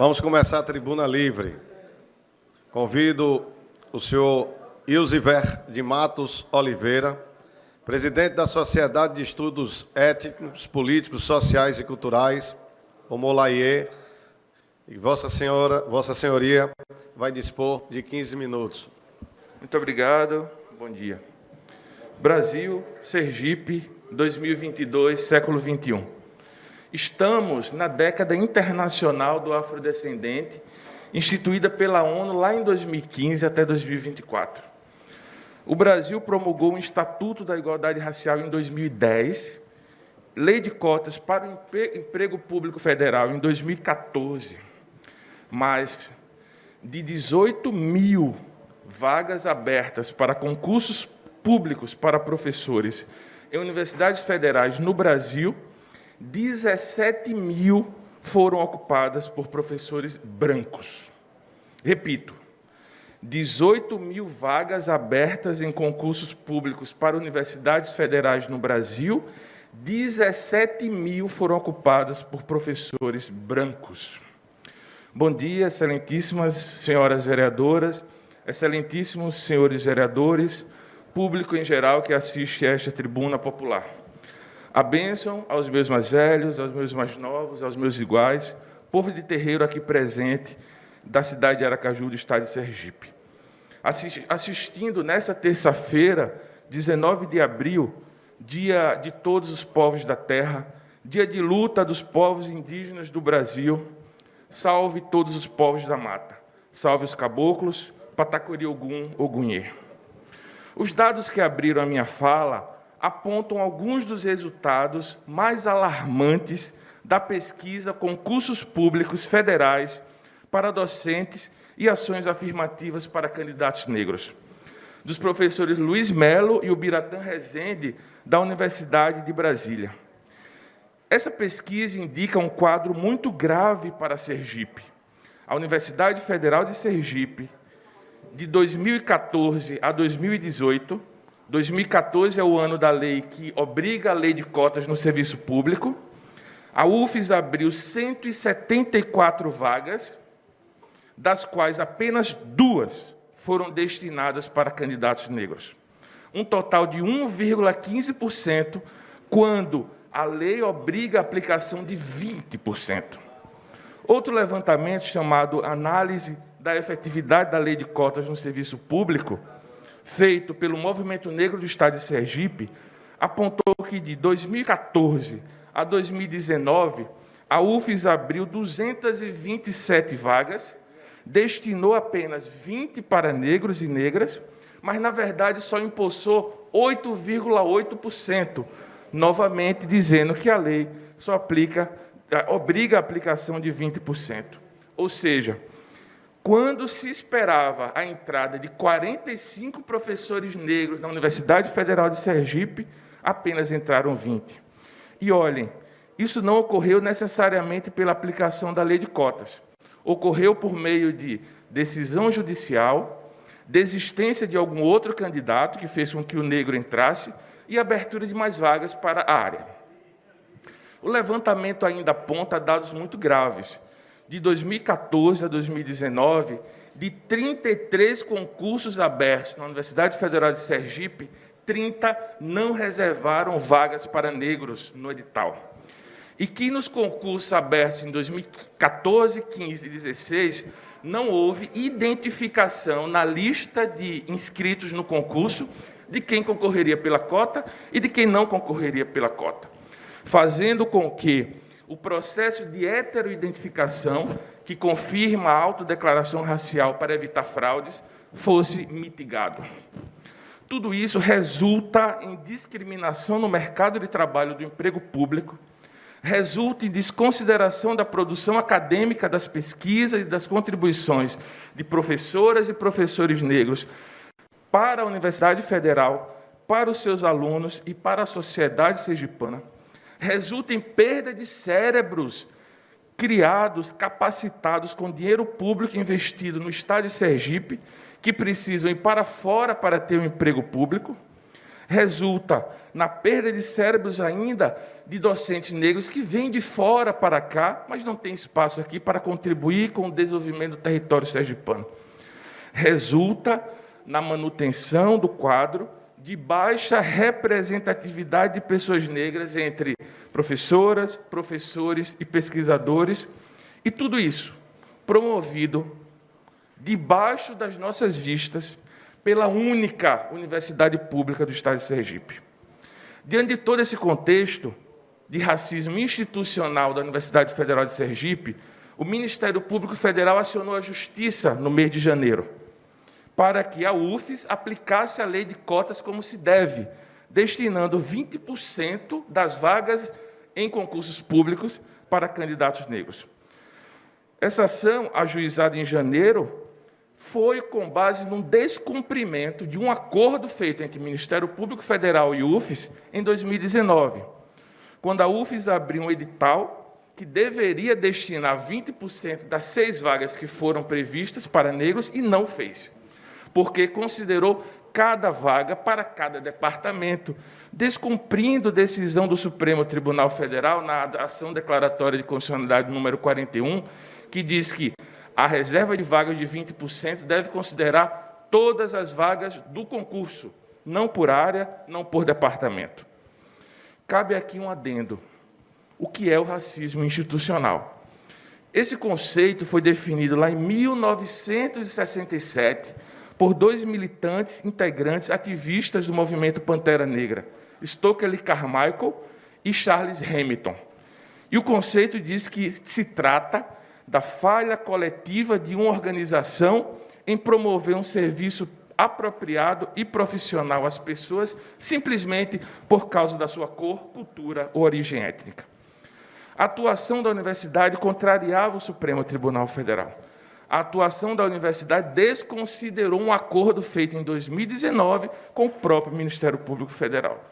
Vamos começar a tribuna livre. Convido o senhor Ilziver de Matos Oliveira, presidente da Sociedade de Estudos Étnicos, Políticos, Sociais e Culturais, Omolaie, e Vossa Senhoria vai dispor de 15 minutos. Muito obrigado. Bom dia. Brasil, Sergipe, 2022, século XXI. Estamos na década internacional do afrodescendente, instituída pela ONU lá em 2015 até 2024. O Brasil promulgou um Estatuto da Igualdade Racial em 2010, Lei de Cotas para o Emprego Público Federal em 2014, mais de 18 mil vagas abertas para concursos públicos para professores em universidades federais no Brasil, 17 mil foram ocupadas por professores brancos. Repito, 18 mil vagas abertas em concursos públicos para universidades federais no Brasil, 17 mil foram ocupadas por professores brancos. Bom dia, excelentíssimas senhoras vereadoras, excelentíssimos senhores vereadores, público em geral que assiste a esta tribuna popular. A bênção aos meus mais velhos, aos meus mais novos, aos meus iguais, povo de terreiro aqui presente da cidade de Aracaju, do estado de Sergipe. Assistindo nessa terça-feira, 19 de abril, dia de todos os povos da terra, dia de luta dos povos indígenas do Brasil, salve todos os povos da mata, salve os caboclos, Patacuri Ogum, Ogunhê. Os dados que abriram a minha fala apontam alguns dos resultados mais alarmantes da pesquisa Concursos Públicos Federais para docentes e ações afirmativas para candidatos negros, dos professores Luiz Melo e Ubiratã Rezende, da Universidade de Brasília. Essa pesquisa indica um quadro muito grave para Sergipe. A Universidade Federal de Sergipe, de 2014 a 2018, 2014 é o ano da lei que obriga a lei de cotas no serviço público. A UFES abriu 174 vagas, das quais apenas 2 foram destinadas para candidatos negros. Um total de 1,15%, quando a lei obriga a aplicação de 20%. Outro levantamento, chamado Análise da Efetividade da Lei de Cotas no Serviço Público, feito pelo Movimento Negro do Estado de Sergipe, apontou que de 2014 a 2019, a UFES abriu 227 vagas, destinou apenas 20 para negros e negras, mas, na verdade, só impulsou 8,8%, novamente dizendo que a lei só obriga a aplicação de 20%. Ou seja, quando se esperava a entrada de 45 professores negros na Universidade Federal de Sergipe, apenas entraram 20. E olhem, isso não ocorreu necessariamente pela aplicação da lei de cotas. Ocorreu por meio de decisão judicial, desistência de algum outro candidato que fez com que o negro entrasse e abertura de mais vagas para a área. O levantamento ainda aponta dados muito graves. De 2014 a 2019, de 33 concursos abertos na Universidade Federal de Sergipe, 30 não reservaram vagas para negros no edital. E que nos concursos abertos em 2014, 15 e 16, não houve identificação na lista de inscritos no concurso de quem concorreria pela cota e de quem não concorreria pela cota, fazendo com que o processo de heteroidentificação, que confirma a autodeclaração racial para evitar fraudes, fosse mitigado. Tudo isso resulta em discriminação no mercado de trabalho do emprego público, resulta em desconsideração da produção acadêmica das pesquisas e das contribuições de professoras e professores negros para a Universidade Federal, para os seus alunos e para a sociedade sergipana, resulta em perda de cérebros criados, capacitados com dinheiro público investido no estado de Sergipe, que precisam ir para fora para ter um emprego público, resulta na perda de cérebros ainda de docentes negros que vêm de fora para cá, mas não tem espaço aqui para contribuir com o desenvolvimento do território sergipano. Resulta na manutenção do quadro de baixa representatividade de pessoas negras entre professoras, professores e pesquisadores, e tudo isso promovido debaixo das nossas vistas pela única universidade pública do Estado de Sergipe. Diante de todo esse contexto de racismo institucional da Universidade Federal de Sergipe, o Ministério Público Federal acionou a Justiça no mês de janeiro, para que a UFES aplicasse a lei de cotas como se deve, destinando 20% das vagas em concursos públicos para candidatos negros. Essa ação, ajuizada em janeiro, foi com base num descumprimento de um acordo feito entre o Ministério Público Federal e o UFES em 2019, quando a UFES abriu um edital que deveria destinar 20% das 6 vagas que foram previstas para negros e não fez, porque considerou cada vaga para cada departamento, descumprindo decisão do Supremo Tribunal Federal na ação declaratória de constitucionalidade número 41, que diz que a reserva de vagas de 20% deve considerar todas as vagas do concurso, não por área, não por departamento. Cabe aqui um adendo. O que é o racismo institucional? Esse conceito foi definido lá em 1967 por 2 militantes integrantes ativistas do movimento Pantera Negra, Stokely Carmichael e Charles Hamilton. E o conceito diz que se trata da falha coletiva de uma organização em promover um serviço apropriado e profissional às pessoas, simplesmente por causa da sua cor, cultura ou origem étnica. A atuação da universidade contrariava o Supremo Tribunal Federal. A atuação da universidade desconsiderou um acordo feito em 2019 com o próprio Ministério Público Federal.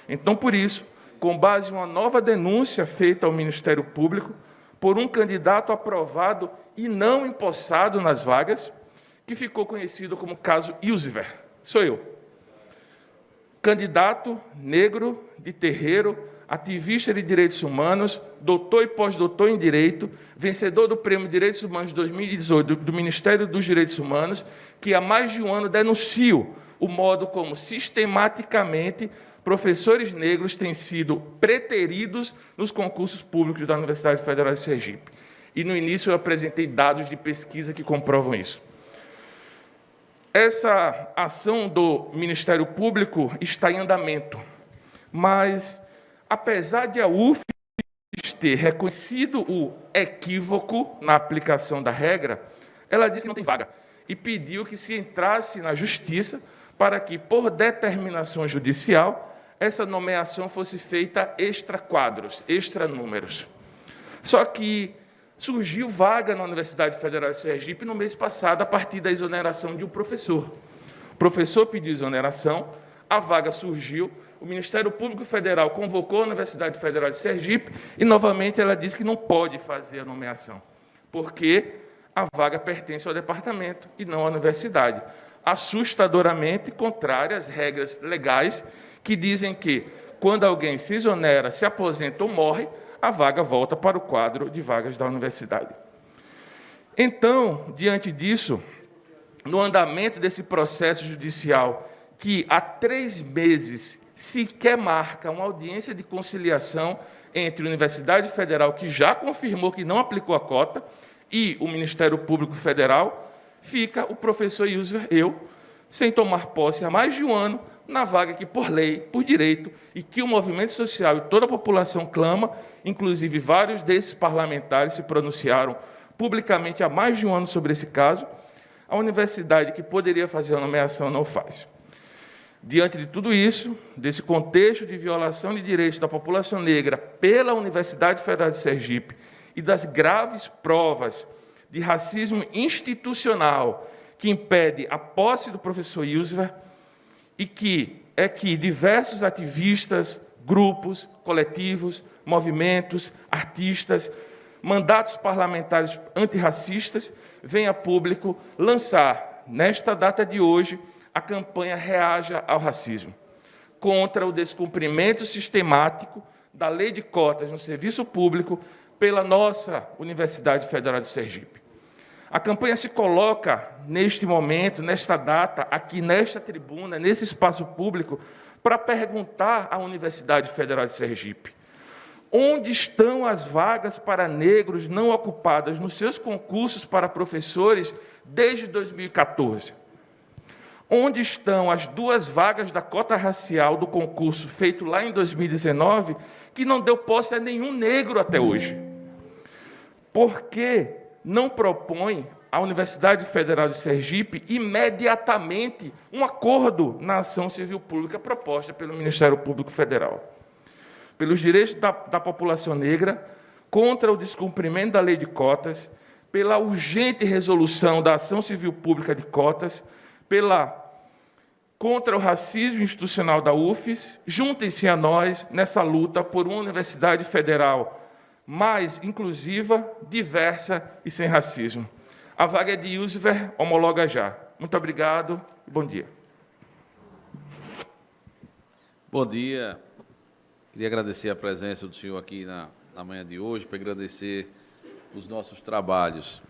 Então, por isso, com base em uma nova denúncia feita ao Ministério Público, por um candidato aprovado e não empossado nas vagas, que ficou conhecido como caso Ilziver. Sou eu. Candidato negro de terreiro, ativista de direitos humanos, doutor e pós-doutor em Direito, vencedor do Prêmio Direitos Humanos de 2018 do Ministério dos Direitos Humanos, que há mais de um ano denuncio o modo como sistematicamente professores negros têm sido preteridos nos concursos públicos da Universidade Federal de Sergipe. E, no início, eu apresentei dados de pesquisa que comprovam isso. Essa ação do Ministério Público está em andamento, mas, apesar de a UFES ter reconhecido o equívoco na aplicação da regra, ela disse que não tem vaga e pediu que se entrasse na Justiça para que, por determinação judicial, essa nomeação fosse feita extra quadros, extra números. Só que surgiu vaga na Universidade Federal de Sergipe no mês passado, a partir da exoneração de um professor. O professor pediu exoneração, a vaga surgiu, o Ministério Público Federal convocou a Universidade Federal de Sergipe e, novamente, ela disse que não pode fazer a nomeação, porque a vaga pertence ao departamento e não à universidade, assustadoramente contrária às regras legais que dizem que, quando alguém se exonera, se aposenta ou morre, a vaga volta para o quadro de vagas da universidade. Então, diante disso, no andamento desse processo judicial, que há 3 meses sequer marca uma audiência de conciliação entre a Universidade Federal, que já confirmou que não aplicou a cota, e o Ministério Público Federal, fica o professor Ilziver, eu, sem tomar posse há mais de um ano, na vaga que, por lei, por direito, e que o movimento social e toda a população clama, inclusive vários desses parlamentares se pronunciaram publicamente há mais de um ano sobre esse caso, a universidade que poderia fazer a nomeação não faz. Diante de tudo isso, desse contexto de violação de direitos da população negra pela Universidade Federal de Sergipe e das graves provas de racismo institucional que impede a posse do professor Ilziver, e que diversos ativistas, grupos, coletivos, movimentos, artistas, mandatos parlamentares antirracistas vêm a público lançar, nesta data de hoje, a campanha Reaja ao Racismo. contra o descumprimento sistemático da lei de cotas no serviço público pela nossa Universidade Federal de Sergipe. A campanha se coloca, neste momento, nesta data, aqui nesta tribuna, nesse espaço público, para perguntar à Universidade Federal de Sergipe: onde estão as vagas para negros não ocupadas nos seus concursos para professores desde 2014? Onde estão as 2 vagas da cota racial do concurso feito lá em 2019, que não deu posse a nenhum negro até hoje? Por que não propõe a Universidade Federal de Sergipe imediatamente um acordo na ação civil pública proposta pelo Ministério Público Federal? Pelos direitos da população negra, contra o descumprimento da lei de cotas, pela urgente resolução da ação civil pública de cotas, contra o racismo institucional da UFES, juntem-se a nós nessa luta por uma universidade federal mais inclusiva, diversa e sem racismo. A vaga é de Ilziver, homologa já. Muito obrigado e bom dia. Bom dia. Queria agradecer a presença do senhor aqui na manhã de hoje, para agradecer os nossos trabalhos.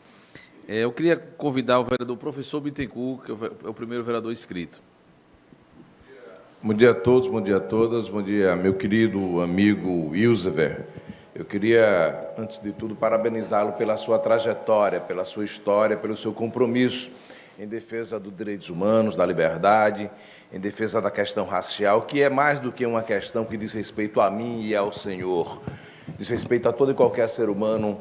Eu queria convidar o vereador professor Bittencourt, que é o primeiro vereador inscrito. Bom dia a todos, bom dia a todas, bom dia, meu querido amigo Ilziver. Eu queria, antes de tudo, parabenizá-lo pela sua trajetória, pela sua história, pelo seu compromisso em defesa dos direitos humanos, da liberdade, em defesa da questão racial, que é mais do que uma questão que diz respeito a mim e ao senhor, diz respeito a todo e qualquer ser humano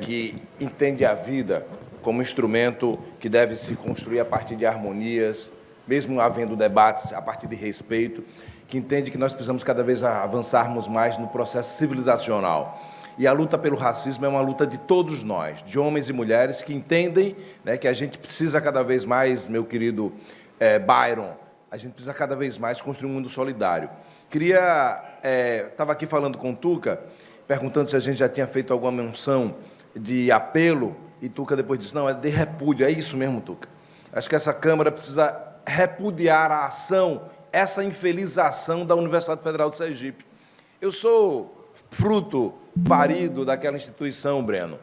que entende a vida como instrumento que deve se construir a partir de harmonias, mesmo havendo debates a partir de respeito, que entende que nós precisamos cada vez avançarmos mais no processo civilizacional. E a luta pelo racismo é uma luta de todos nós, de homens e mulheres que entendem, né, que a gente precisa cada vez mais, meu querido Byron, a gente precisa cada vez mais construir um mundo solidário. Estava aqui falando com o Tuca, perguntando se a gente já tinha feito alguma menção de apelo, e Tuca depois disse, não, é de repúdio, é isso mesmo, Tuca. Acho que essa Câmara precisa repudiar a ação, essa infeliz ação da Universidade Federal de Sergipe. Eu sou fruto parido daquela instituição, Breno,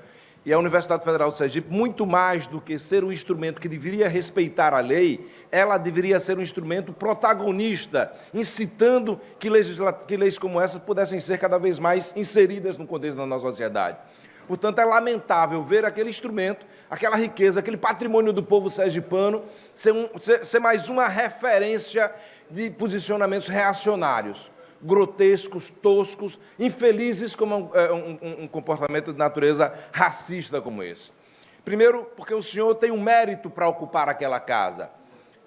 e a Universidade Federal de Sergipe, muito mais do que ser um instrumento que deveria respeitar a lei, ela deveria ser um instrumento protagonista, incitando que leis como essa pudessem ser cada vez mais inseridas no contexto da nossa sociedade. Portanto, é lamentável ver aquele instrumento, aquela riqueza, aquele patrimônio do povo sergipano ser mais uma referência de posicionamentos reacionários, grotescos, toscos, infelizes como um comportamento de natureza racista como esse. Primeiro, porque o senhor tem um mérito para ocupar aquela casa.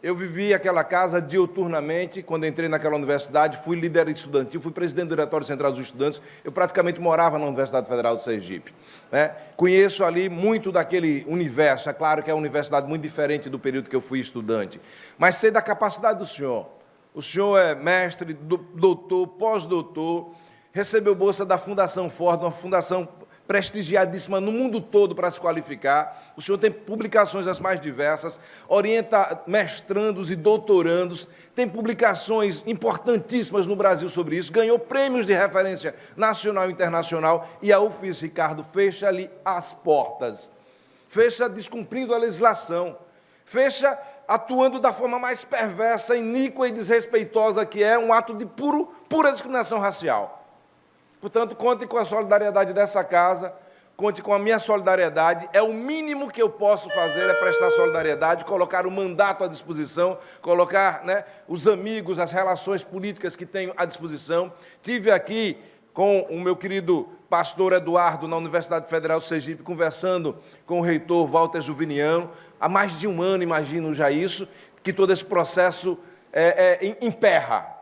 Eu vivi aquela casa diuturnamente, quando entrei naquela universidade, fui líder estudantil, fui presidente do Diretório Central dos Estudantes, eu praticamente morava na Universidade Federal de Sergipe. Conheço ali muito daquele universo, é claro que é uma universidade muito diferente do período que eu fui estudante, mas sei da capacidade do senhor. O senhor é mestre, doutor, pós-doutor, recebeu bolsa da Fundação Ford, uma fundação prestigiadíssima no mundo todo para se qualificar. O senhor tem publicações as mais diversas, orienta mestrandos e doutorandos, tem publicações importantíssimas no Brasil sobre isso, ganhou prêmios de referência nacional e internacional, e a UFES, Ricardo, fecha-lhe as portas. Fecha descumprindo a legislação. Fecha atuando da forma mais perversa, iníqua e desrespeitosa, que é um ato de pura discriminação racial. Portanto, conte com a solidariedade dessa casa, conte com a minha solidariedade. É o mínimo que eu posso fazer, é prestar solidariedade, colocar o mandato à disposição, colocar, os amigos, as relações políticas que tenho à disposição. Tive aqui com o meu querido pastor Eduardo, na Universidade Federal de Sergipe, conversando com o reitor Walter Juviniano, há mais de um ano, imagino já isso, que todo esse processo emperra.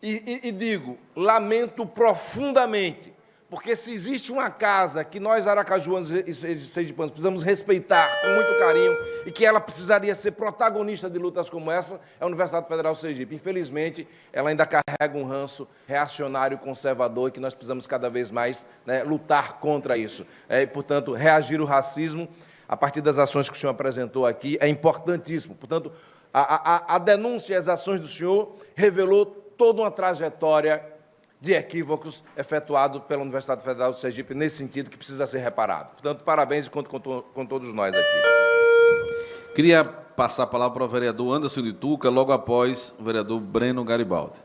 E digo, lamento profundamente, porque se existe uma casa que nós, aracajuanos e sergipanos, precisamos respeitar com muito carinho e que ela precisaria ser protagonista de lutas como essa, é a Universidade Federal de Sergipe. Infelizmente, ela ainda carrega um ranço reacionário, conservador, e que nós precisamos cada vez mais lutar contra isso. E, portanto, reagir ao racismo, a partir das ações que o senhor apresentou aqui, é importantíssimo. Portanto, A denúncia e as ações do senhor revelou toda uma trajetória de equívocos efetuado pela Universidade Federal do Sergipe nesse sentido que precisa ser reparado. Portanto, parabéns e conto com todos nós aqui. Queria passar a palavra para o vereador Anderson de Tuca, logo após o vereador Breno Garibaldi.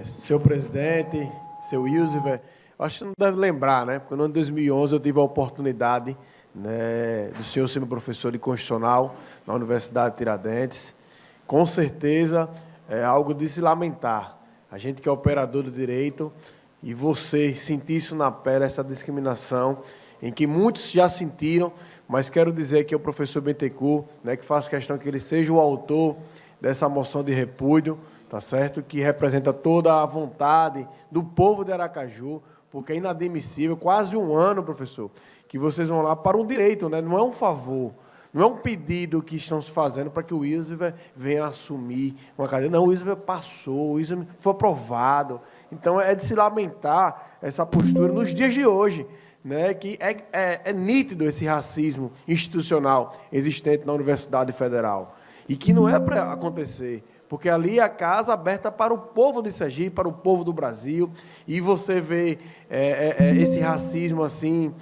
Senhor presidente, seu Ilziver, acho que você não deve lembrar, né? Porque no ano de 2011 eu tive a oportunidade, né, do senhor ser meu professor de Constitucional na Universidade de Tiradentes. Com certeza é algo de se lamentar. A gente que é operador do direito e você sentir isso na pele, essa discriminação, em que muitos já sentiram, mas quero dizer que o professor Bittencourt, né, que faz questão que ele seja o autor dessa moção de repúdio, tá certo? Que representa toda a vontade do povo de Aracaju, porque é inadmissível, quase um ano, professor, que vocês vão lá para um direito, né? Não é um favor, não é um pedido que estão se fazendo para que o Ilziver venha assumir uma cadeira. Não, o Ilziver passou, o Ilziver foi aprovado. Então, é de se lamentar essa postura nos dias de hoje, né? Que é nítido esse racismo institucional existente na Universidade Federal e que não é para acontecer. Porque ali é a casa aberta para o povo de Sergipe, para o povo do Brasil, e você vê esse racismo assim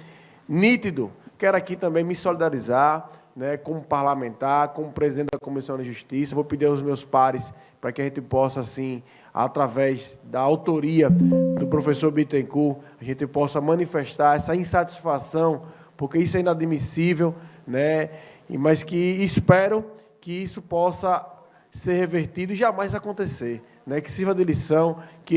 nítido. Quero aqui também me solidarizar, né, como parlamentar, como presidente da Comissão de Justiça. Vou pedir aos meus pares para que a gente possa, assim, através da autoria do professor Bittencourt, a gente possa manifestar essa insatisfação, porque isso é inadmissível, né, mas que espero que isso possa ser revertido e jamais acontecer, né? Que sirva de lição, que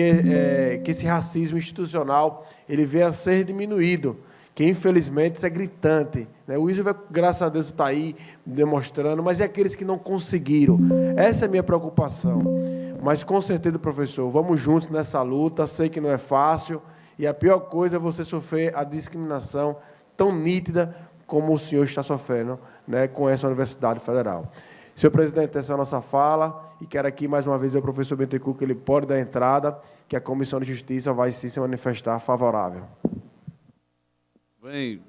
esse racismo institucional ele venha a ser diminuído, que infelizmente isso é gritante, né? O Ilziver, graças a Deus, está aí demonstrando, mas é aqueles que não conseguiram. Essa é a minha preocupação. Mas com certeza, professor, vamos juntos nessa luta, sei que não é fácil, e a pior coisa é você sofrer a discriminação tão nítida como o senhor está sofrendo, né, com essa Universidade Federal. Senhor presidente, essa é a nossa fala, e quero aqui, mais uma vez, o professor Bittencourt, que ele pode dar entrada, que a Comissão de Justiça vai sim se manifestar favorável. Bem,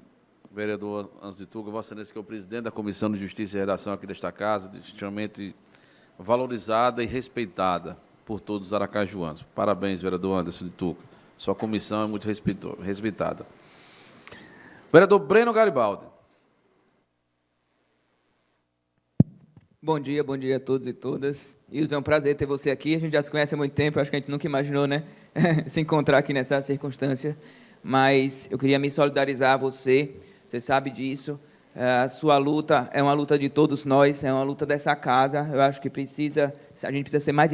vereador Anderson de Tuca, Vossa Excelência, que é o presidente da Comissão de Justiça e Redação aqui desta casa, extremamente valorizada e respeitada por todos os aracajuanos. Parabéns, vereador Anderson de Tuca. Sua comissão é muito respeitada. Vereador Breno Garibaldi. Bom dia a todos e todas. Ilziver, é um prazer ter você aqui. A gente já se conhece há muito tempo, acho que a gente nunca imaginou, né, se encontrar aqui nessa circunstância. Mas eu queria me solidarizar a você, você sabe disso. A sua luta é uma luta de todos nós, é uma luta dessa casa. Eu acho que a gente precisa ser mais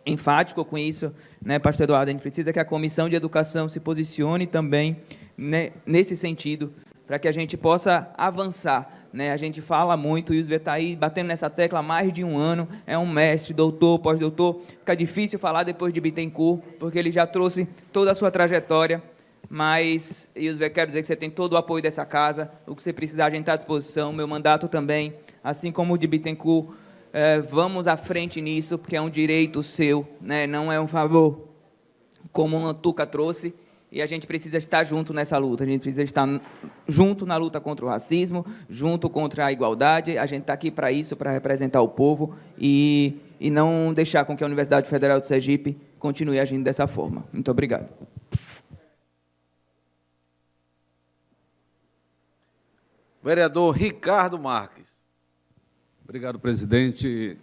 enfático com isso, né, pastor Eduardo? A gente precisa que a Comissão de Educação se posicione também, né, nesse sentido, para que a gente possa avançar. Né, a gente fala muito, o Ilziver está aí batendo nessa tecla há mais de um ano, é um mestre, doutor, pós-doutor. Fica difícil falar depois de Bittencourt, porque ele já trouxe toda a sua trajetória, mas, Ilziver, quero dizer que você tem todo o apoio dessa casa, o que você precisar, a gente está à disposição, meu mandato também, assim como o de Bittencourt. Vamos à frente nisso, porque é um direito seu, né, não é um favor, como o Tuca trouxe. E a gente precisa estar junto nessa luta, a gente precisa estar junto na luta contra o racismo, junto contra a igualdade. A gente está aqui para isso, para representar o povo e não deixar com que a Universidade Federal do Sergipe continue agindo dessa forma. Muito obrigado. Vereador Ricardo Marques. Obrigado, presidente.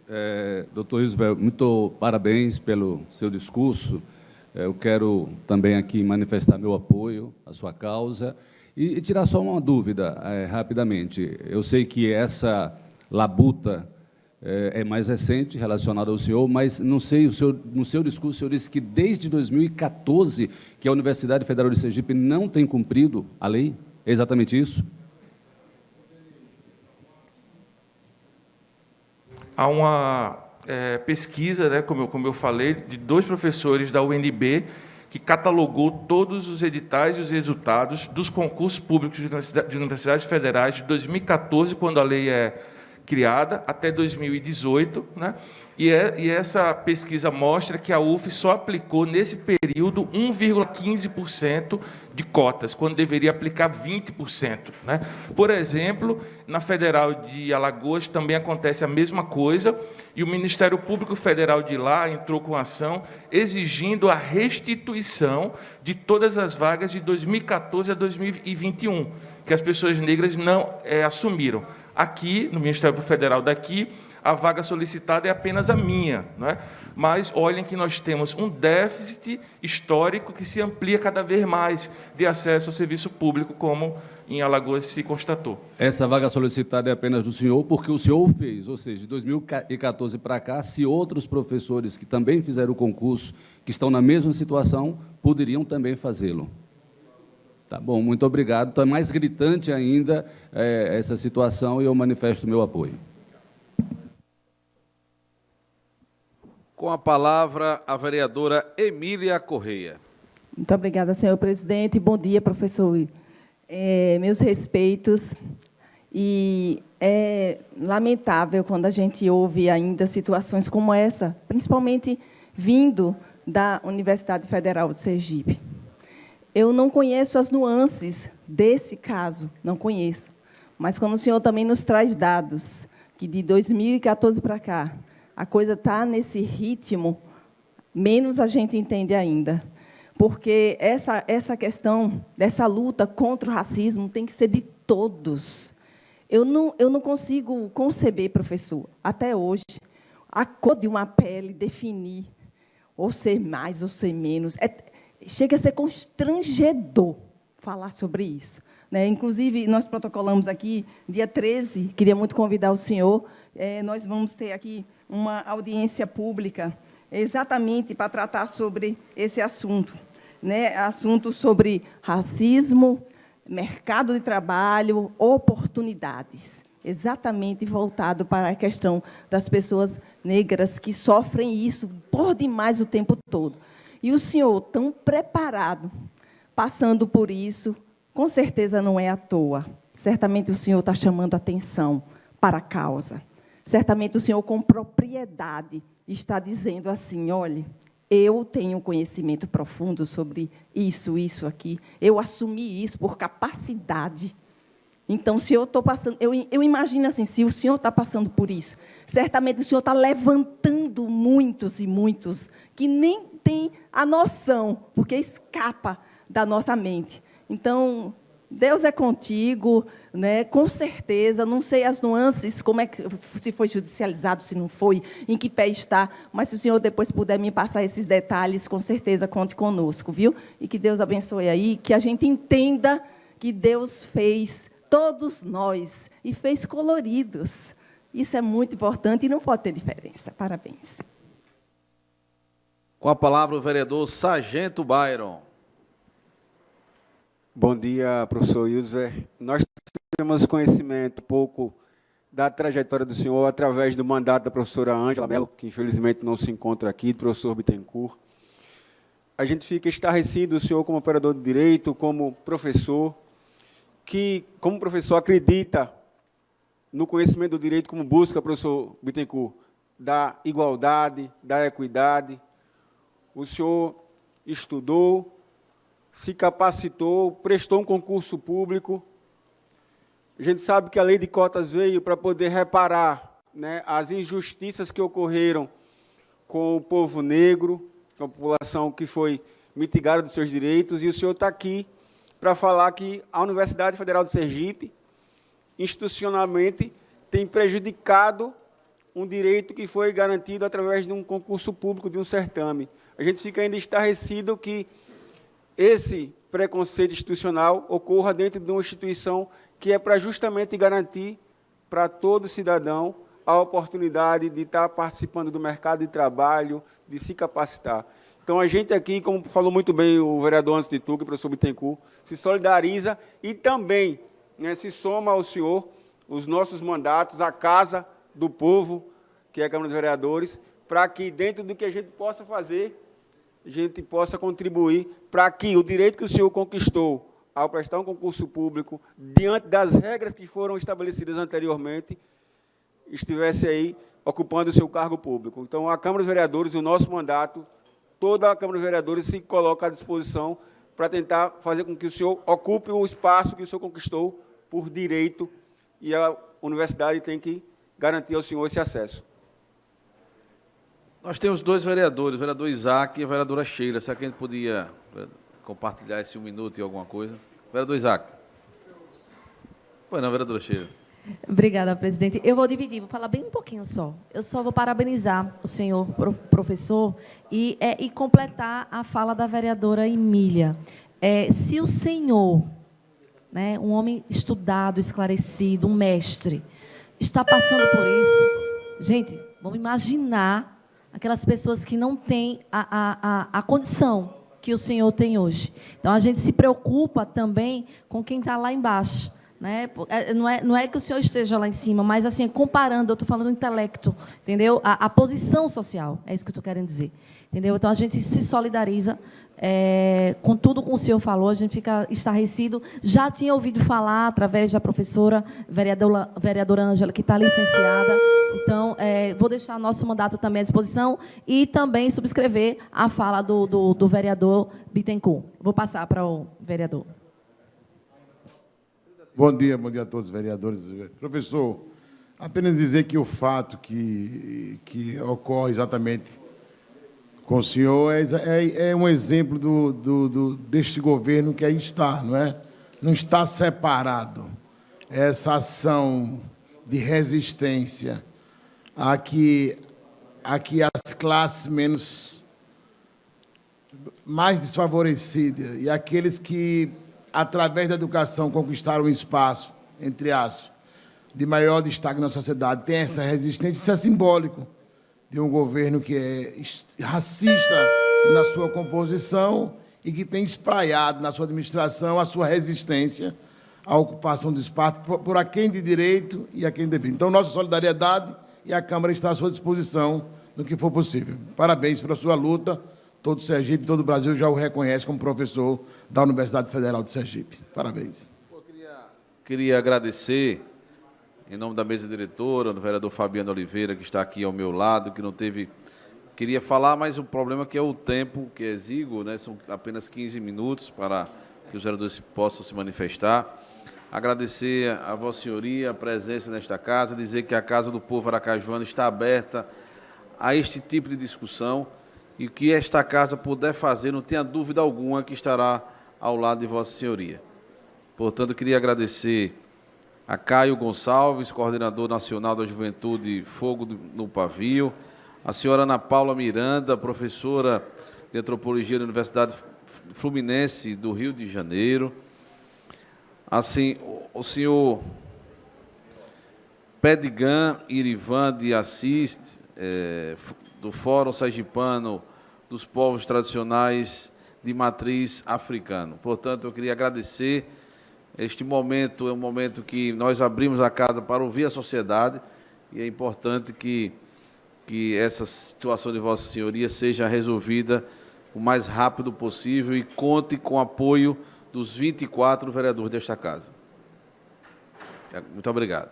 Doutor Ilziver, muito parabéns pelo seu discurso. Eu quero também aqui manifestar meu apoio à sua causa e tirar só uma dúvida, rapidamente. Eu sei que essa labuta é mais recente, relacionada ao senhor, mas não sei, no seu discurso, o senhor disse que desde 2014 que a Universidade Federal de Sergipe não tem cumprido a lei. É exatamente isso? Há uma pesquisa, né, como eu falei, de 2 professores da UNB, que catalogou todos os editais e os resultados dos concursos públicos de universidades federais de 2014, quando a lei é criada até 2018, né? E essa pesquisa mostra que a UF só aplicou, nesse período, 1,15% de cotas, quando deveria aplicar 20%. Né? Por exemplo, na Federal de Alagoas também acontece a mesma coisa, e o Ministério Público Federal de lá entrou com ação exigindo a restituição de todas as vagas de 2014 a 2021, que as pessoas negras não assumiram. Aqui, no Ministério Federal daqui, a vaga solicitada é apenas a minha, não é? Mas olhem que nós temos um déficit histórico que se amplia cada vez mais de acesso ao serviço público, como em Alagoas se constatou. Essa vaga solicitada é apenas do senhor, porque o senhor fez, ou seja, de 2014 para cá, se outros professores que também fizeram o concurso, que estão na mesma situação, poderiam também fazê-lo. Tá bom, muito obrigado. Então, é mais gritante ainda essa situação e eu manifesto o meu apoio. Com a palavra, a vereadora Emília Correia. Muito obrigada, senhor presidente. Bom dia, professor. Meus respeitos. E é lamentável quando a gente ouve ainda situações como essa, principalmente vindo da Universidade Federal de Sergipe. Eu não conheço as nuances desse caso, não conheço. Mas quando o senhor também nos traz dados, que de 2014 para cá, a coisa está nesse ritmo, menos a gente entende ainda. Porque essa questão dessa luta contra o racismo tem que ser de todos. Eu não consigo conceber, professor, até hoje, a cor de uma pele definir, ou ser mais ou ser menos. Chega a ser constrangedor falar sobre isso. Né? Inclusive, nós protocolamos aqui, dia 13, queria muito convidar o senhor, nós vamos ter aqui uma audiência pública exatamente para tratar sobre esse assunto. Né? Assunto sobre racismo, mercado de trabalho, oportunidades. Exatamente voltado para a questão das pessoas negras que sofrem isso por demais o tempo todo. E o senhor, tão preparado, passando por isso, com certeza não é à toa. Certamente o senhor está chamando atenção para a causa. Certamente o senhor, com propriedade, está dizendo assim, olha, eu tenho conhecimento profundo sobre isso aqui, eu assumi isso por capacidade. Então, se eu estou passando, eu imagino assim, se o senhor está passando por isso, certamente o senhor está levantando muitos e muitos que nem têm a noção, porque escapa da nossa mente. Então, Deus é contigo, né? Com certeza, não sei as nuances, como é que, se foi judicializado, se não foi, em que pé está, mas se o senhor depois puder me passar esses detalhes, com certeza conte conosco, viu? E que Deus abençoe aí, que a gente entenda que Deus fez todos nós e fez coloridos. Isso é muito importante e não pode ter diferença. Parabéns. Com a palavra, o vereador Sargento Byron. Bom dia, professor Ilzer. Nós temos conhecimento um pouco da trajetória do senhor através do mandato da professora Ângela Mello, que infelizmente não se encontra aqui, do professor Bittencourt. A gente fica estarrecido, o senhor como operador de direito, como professor, que, como professor, acredita no conhecimento do direito, como busca, professor Bittencourt, da igualdade, da equidade. O senhor estudou, se capacitou, prestou um concurso público. A gente sabe que a lei de cotas veio para poder reparar, né, as injustiças que ocorreram com o povo negro, com a população que foi mitigada dos seus direitos, e o senhor está aqui para falar que a Universidade Federal de Sergipe, institucionalmente, tem prejudicado um direito que foi garantido através de um concurso público, de um certame. A gente fica ainda estarrecido que esse preconceito institucional ocorra dentro de uma instituição que é para justamente garantir para todo cidadão a oportunidade de estar participando do mercado de trabalho, de se capacitar. Então, a gente aqui, como falou muito bem o vereador antes de tu, que o professor Bittencourt, se solidariza e também, né, se soma ao senhor os nossos mandatos, a Casa do Povo, que é a Câmara dos Vereadores, para que, dentro do que a gente possa fazer, a gente possa contribuir para que o direito que o senhor conquistou ao prestar um concurso público, diante das regras que foram estabelecidas anteriormente, estivesse aí ocupando o seu cargo público. Então, a Câmara dos Vereadores, o nosso mandato, toda a Câmara dos Vereadores se coloca à disposição para tentar fazer com que o senhor ocupe o espaço que o senhor conquistou por direito, e a universidade tem que garantir ao senhor esse acesso. Nós temos dois vereadores, o vereador Isaac e a vereadora Sheila. Será que a gente podia compartilhar esse 1 minuto e alguma coisa? Vereador Isaac. Pois não, vereadora Sheila. Obrigada, presidente. Eu vou dividir, vou falar bem um pouquinho só. Eu só vou parabenizar o senhor professor e completar a fala da vereadora Emília. Se o senhor, né, um homem estudado, esclarecido, um mestre, está passando por isso, gente, vamos imaginar aquelas pessoas que não têm a condição que o senhor tem hoje. Então, a gente se preocupa também com quem está lá embaixo. Né? Não é que o senhor esteja lá em cima, mas, assim, comparando, eu estou falando do intelecto, entendeu? A posição social, é isso que eu estou querendo dizer. Entendeu? Então, a gente se solidariza com tudo que o senhor falou, a gente fica estarrecido. Já tinha ouvido falar, através da professora, vereadora Ângela, que está licenciada. Então, vou deixar nosso mandato também à disposição e também subscrever a fala do vereador Bittencourt. Vou passar para o vereador. Bom dia a todos os vereadores. Professor, apenas dizer que o fato que ocorre exatamente com o senhor é um exemplo deste governo que aí está, não é? Não está separado. Essa ação de resistência a que as classes mais desfavorecidas e aqueles que, através da educação, conquistaram um espaço, entre aspas, de maior destaque na sociedade, tem essa resistência. Isso é simbólico de um governo que é racista na sua composição e que tem espraiado na sua administração a sua resistência à ocupação do espaço por a quem de direito e a quem de dever. Então, nossa solidariedade, e a Câmara está à sua disposição no que for possível. Parabéns pela sua luta. Todo o Sergipe, todo o Brasil já o reconhece como professor da Universidade Federal de Sergipe. Parabéns. Queria agradecer, em nome da mesa diretora, do vereador Fabiano Oliveira, que está aqui ao meu lado, que não teve... Queria falar, mas o problema é que é o tempo, que é exíguo, né? São apenas 15 minutos para que os vereadores possam se manifestar. Agradecer a Vossa Senhoria a presença nesta casa, dizer que a Casa do Povo aracajuano está aberta a este tipo de discussão e o que esta casa puder fazer, não tenha dúvida alguma que estará ao lado de Vossa Senhoria. Portanto, queria agradecer a Caio Gonçalves, coordenador nacional da Juventude Fogo no Pavio, a senhora Ana Paula Miranda, professora de Antropologia da Universidade Fluminense do Rio de Janeiro, assim, o senhor Pedigan Irivan de Assis, do Fórum Sergipano dos Povos Tradicionais de Matriz Africana. Portanto, eu queria agradecer. Este momento é um momento que nós abrimos a casa para ouvir a sociedade e é importante que essa situação de Vossa Senhoria seja resolvida o mais rápido possível e conte com o apoio dos 24 vereadores desta casa. Muito obrigado.